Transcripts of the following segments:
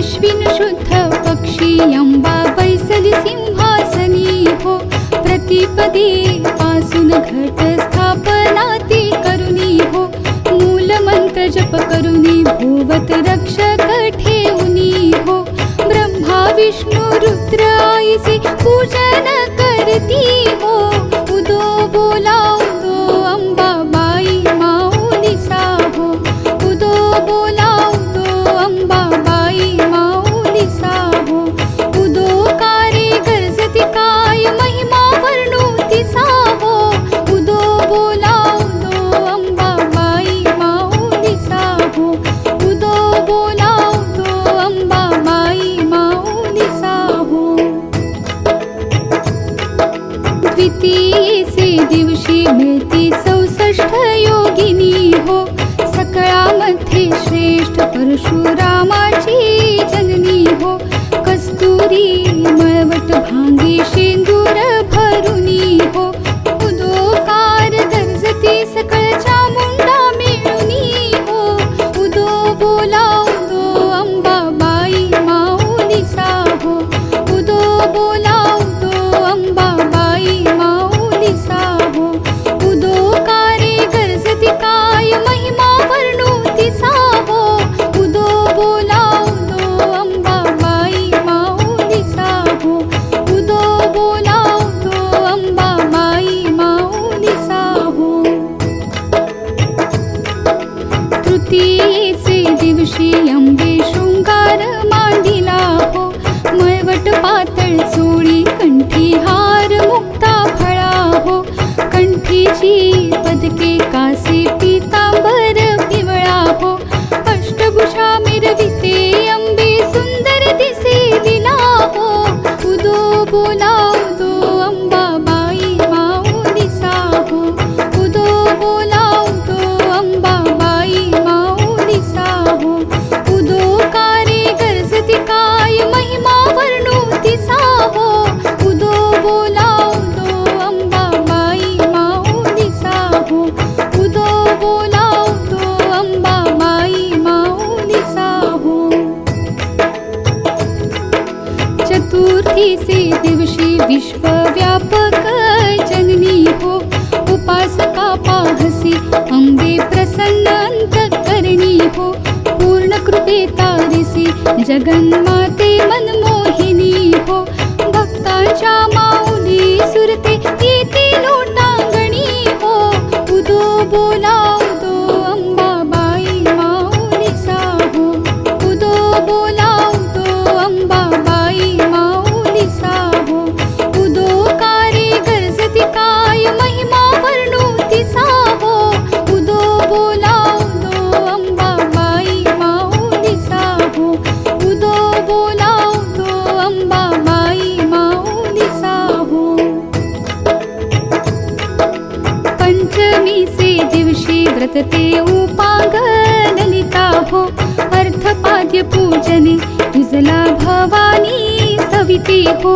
अश्विन शुद्ध पक्षी अंबा बैसली सिंहासनी हो. प्रतिपदे पासून घट स्थापना ती करुणी हो. मूल मंत्र जप करुणी भोवत रक्षक ठेवुनी हो. ब्रह्मा विष्णू रुद्र आईचे पूजन करती हो. उदो बोला उदो अंबाबाई माऊलीसा हो. उदो बोला उदो अंबाबाई माऊलीसा हो. उदो कारे गरजती काय महिमा वर्णुतीसा हो. उदो बोला उदो अंबाबाई माऊलीसा हो. उदो बोला उदो अंबाबाई माऊलीसा हो. द्वितीयेचे दिवशी मिळती 64 योगिनी हो. सकळामध्ये श्रेष्ठ परशुरामाची जननी हो. कस्तुरी मळवट भांगी शेंदूर भरुनी हो. उदोकार गरजती सकळ चामुंडा मिळुनी हो. उदो बोला उदो अंबाबाई माऊलीसा हो. उदो बोला उदो अंबाबाई माऊलीसा हो. उदो कारे गरजती काय महिमा वर्णुतीसा हो. उदो बोला उदो अंबाबाई माऊलीसा हो. उदो बोला उदो अंबाबाई माऊलीसा हो. तृतीयेचे दिवशी अंबे शृंगार मांडिला हो. मळवट पातळ चोळी कंठी हार मुक्ता फळा हो. कंठीची पदके कासे पीतांबर पिवळा हो. अष्टभुजा मिरविते अंबे सुंदर दिसे लीला हो. उदो बोला उदो अंबाबाई माऊलीसा हो. उदो बोला उदो अंबाबाई माऊलीसा हो. उदो कारे गरजती काय महिमा वर्णुतीसा हो. उदो बोला उदो अंबाबाई माऊलीसा हो. उदो बोला उदो अंबाबाई माऊलीसा हो. चतुर्थीचे दिवशी विश्वव्यापक जननी हो. उपासका पाहसी अंबे प्रसन्न अंतःकरणी हो. पूर्ण कृपे तारिसी जगन्माते मनमोहिनी हो. भक्तांच्या माऊली सुरते येते लोटांगणी हो. उदो बोला उदो अंबाबाई माऊलीसा हो. उदो बोला उदो अंबाबाई माऊलीसा हो. उदो कारे गरजती काय महिमा वर्णुतीसा हो. उदो बोला उदो अंबाबाई माऊलीसा हो. उदो बोला उदो अंबाबाई माऊलीसा हो. पंचमीचे दिवशी व्रतते उपांग ललिता हो. अर्थपाद्य पूजने उजला भवानी सविती हो.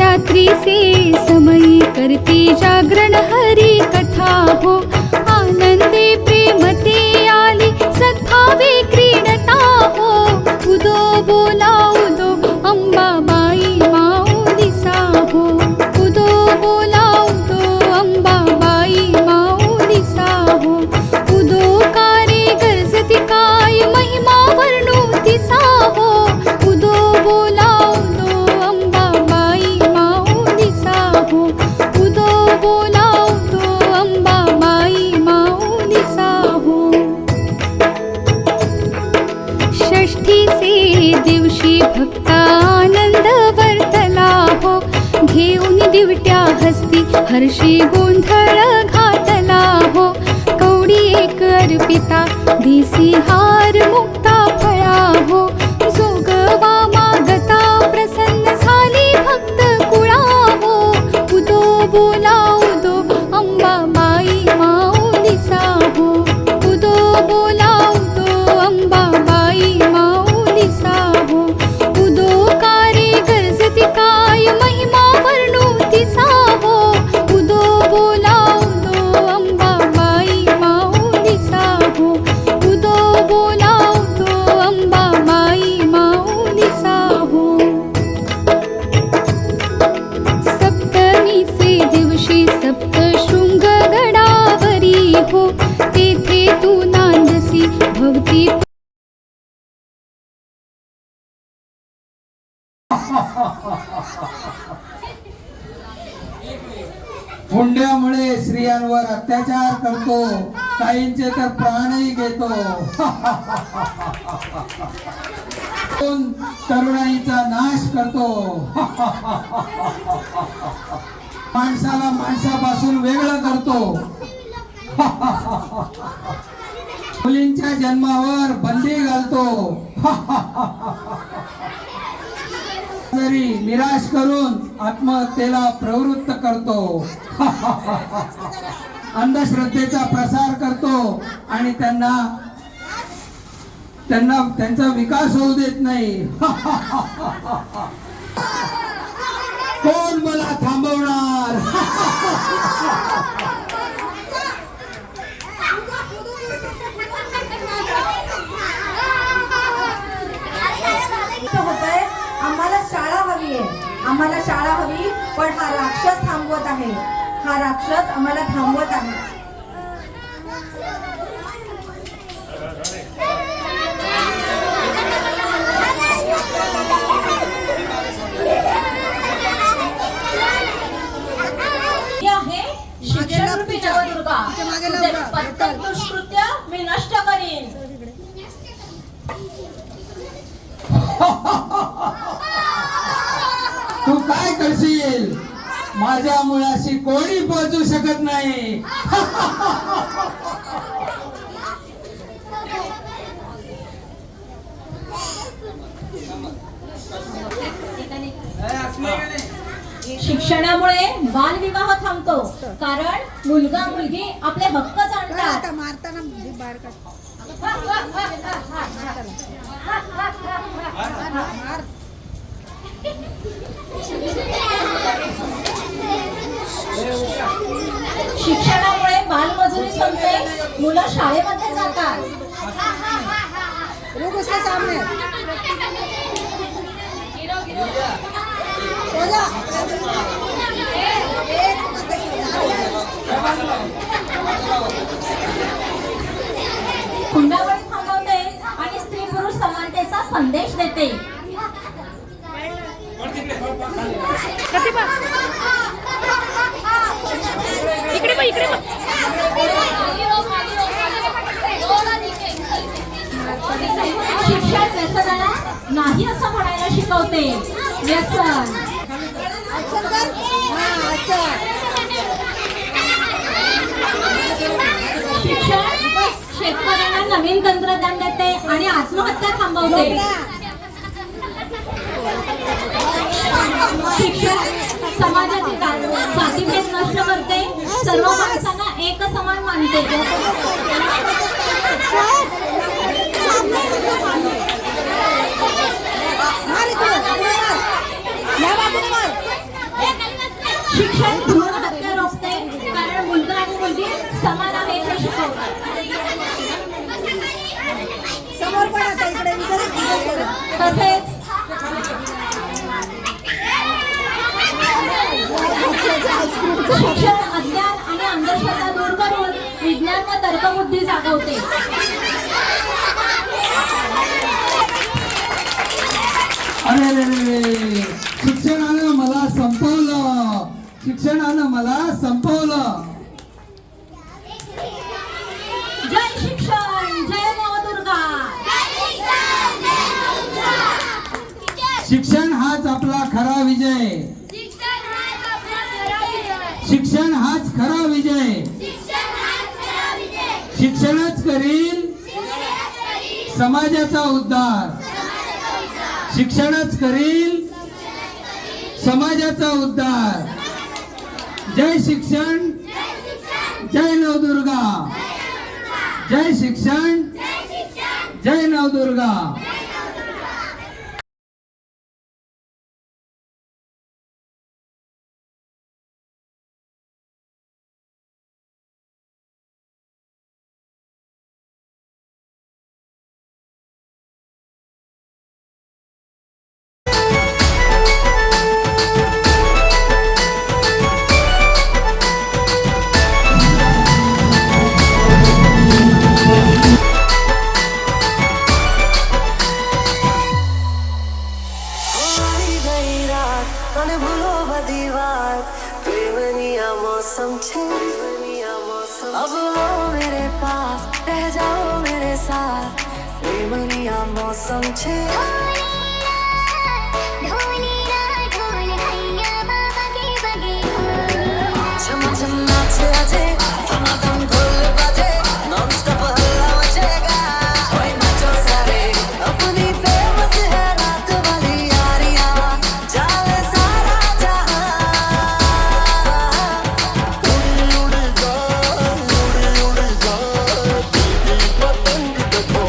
रात्रीचे समयी करती जागरण हरी कथा हो. आनंदे प्रेमते आली सद्भावे क्रीडता हो. उदो बोला उदो अंबाबाई माऊलीसा हो. उदो बोला उदो अंबाबाई माऊलीसा हो. उदो कारे गरजती काय महिमा वर्णुतीसा हो. उदो बोला उदो अंबाबाई माऊलीसा हो. उदो बोला उदो अंबाबाई माऊलीसा हो. षष्ठीचे दिवशी भक्तानंद वर्तला हो. घेऊन दिवट्या हस्ती हर्षी गोंधळ घातला हो. कवडी एक अर्पिता दिसी हार मुक्ता फळा हो. जोगवा मागता प्रसन्न झाली भक्त कुळा हो. उदो बोला उदो अंबाबाई माऊलीसा हो. उदो बोला उदो अंबाबाई माऊलीसा हो. उदो कारे गरजती काय महिमा वर्णुतीसा हो. उदो बोला उदो अंबाबाई माऊलीसा हो. उदो बोला उदो हुंड्यामुळे स्त्रियांवर अत्याचार करतो, काहींचे तर प्राणही घेतो. तरुणाईचा नाश करतो. माणसाला माणसापासून वेगळं करतो. मुलींच्या जन्मावर बंदी घालतो. जरी निराश करून आत्महत्येला प्रवृत्त करतो. अंधश्रद्धेचा प्रसार करतो आणि त्यांचा विकास होऊ देत नाही. कोण मला थांबवणार? आम्हाला शाळा हवी आहे, आम्हाला शाळा हवी, पण हा राक्षस थांबवत आहे, हा राक्षस आम्हाला थांबवत आहे. शिक्षणरूपी नवदुर्गा, तुझे प्रत्येक दुष्कृत्य मी नष्ट करीन. तू काय करशील? माझ्या मुलाशी कोणी पोहोचू शकत नाही. शिक्षणामुळे बालविवाह थांबतो, कारण मुलगा मुलगी आपले हक्क जाणतात. शिक्षणामुळे बालमजुरी संपते, मुलं शाळेमध्ये जातात. हुंडाबळी थांबवते आणि स्त्री पुरुष समानतेचा संदेश देते. शिक्षण व्यसनाला नाही असं म्हणायला शिकवते. व्यसन शिक्षण शेतकऱ्यांना नवीन तंत्रज्ञान देते आणि आत्महत्या थांबवते. शिक्षण समाजातील जातीभेद नष्ट करते, सर्व माणसांना एक समान मानते. शिक्षण भ्रूण हत्या रोखते, कारण मुलगा आणि मुलगी समान आहे हे शिकवतात. तसेच शिक्षण अज्ञान आणि अंधश्रद्धा दूर करून विज्ञान व तर्कबुद्धी जागवते. अरे, शिक्षणानं मला संपवलं, शिक्षणानं मला संपवलं. जय शिक्षण, जय नवदुर्गा. शिक्षण हाच आपला खरा विजय. शिक्षण हाच खरा विजय. शिक्षणच करील समाजाचा उद्धार. शिक्षणच करील समाजाचा उद्धार. जय शिक्षण, जय नवदुर्गा. जय शिक्षण, जय नवदुर्गा. અને ભૂલો બધી વાત પ્રેમની આ मौसम છે अब लो मेरे पास रह जाओ मेरे साथ प्रेमनी आ मौसम છે झम झम नाचे आजे धम धम ढोल बाजे नॉन स्टॉप हल्ला मचेगा ओए नाचो सारे अपनी फेमस है रात वाली यारियां जाले सारा जहां उड़ उड़ जा दीदी पतंग देखो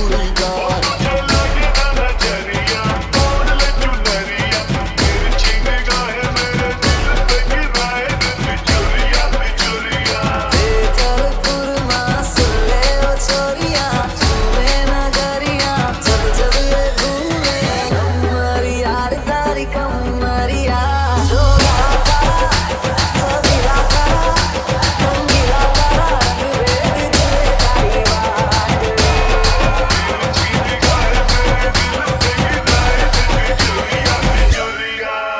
उड़ जा चल पुरमा सुन ले ओ छोरिया झूमे नगरिया जब जब ये घूमे कमरी यार तारी कमरिया जोगा तारा सगीला तारा रंगीला तारा बेबी तुझे तारी बात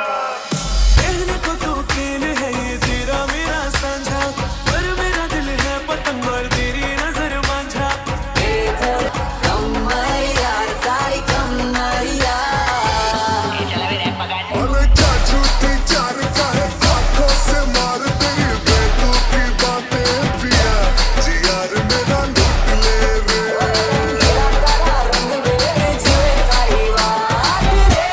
कहने को तो खेल है ये तेरा मेरा साझा पर मेरा दिल है पतंग और तेरी नजर मांझा कमरिया तारी कमरिया अरे चाचू ती चार काहे आंखों से मार तेरी बेतुकी बातें पिया जियार मेरा लूट ले रे रंगीला तारा रंग बेबी तुझे तारी बात रे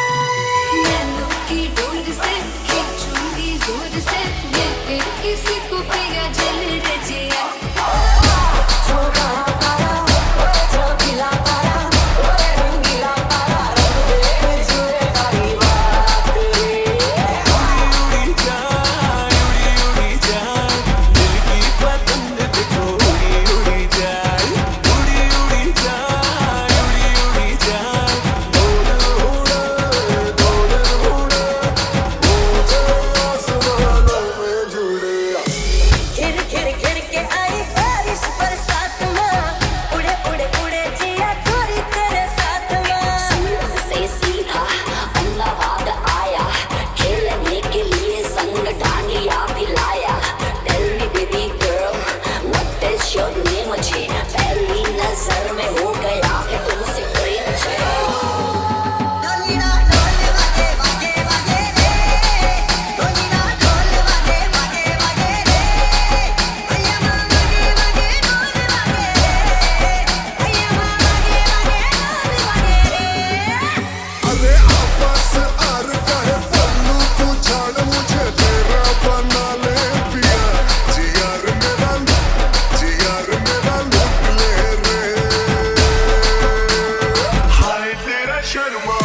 नैनों की डोर से खींचूंगी जोर से ये फिर किसी को पिया जल रजिया छोटा तारा चौकीला तारा रंगीला तारा रंग बेबी तुझे तारी बात रे उड़ी जा दिल की पतंग देखो उड़ी जा उड़ी जा आसमानों में जुड़े खिर खिर खिर के आई बारिश बरसात में उड़े उड़े उड़े जिया गोरी तेरे साथ में से सीधा अहमदाबाद आया खेलने के लिए संग डांडिया पिलाया tell me baby girl what is your name मुझे पहली नजर में हो गया कि तुमसे प्रेम है ढोलीना ढोल बाजे बाजे बाजे रे ढोलीना ढोल बाजे बाजे बाजे रे भैया मामा के बाजे ढोल बाजे रे भैया मामा के बाजे ढोल बाजे रे अरे आपस आर काहे पल्लू तू झाड़ मुझे तेरा बना ले पिया जियार मेरा लूट ले रे हाय तेरा शर्मा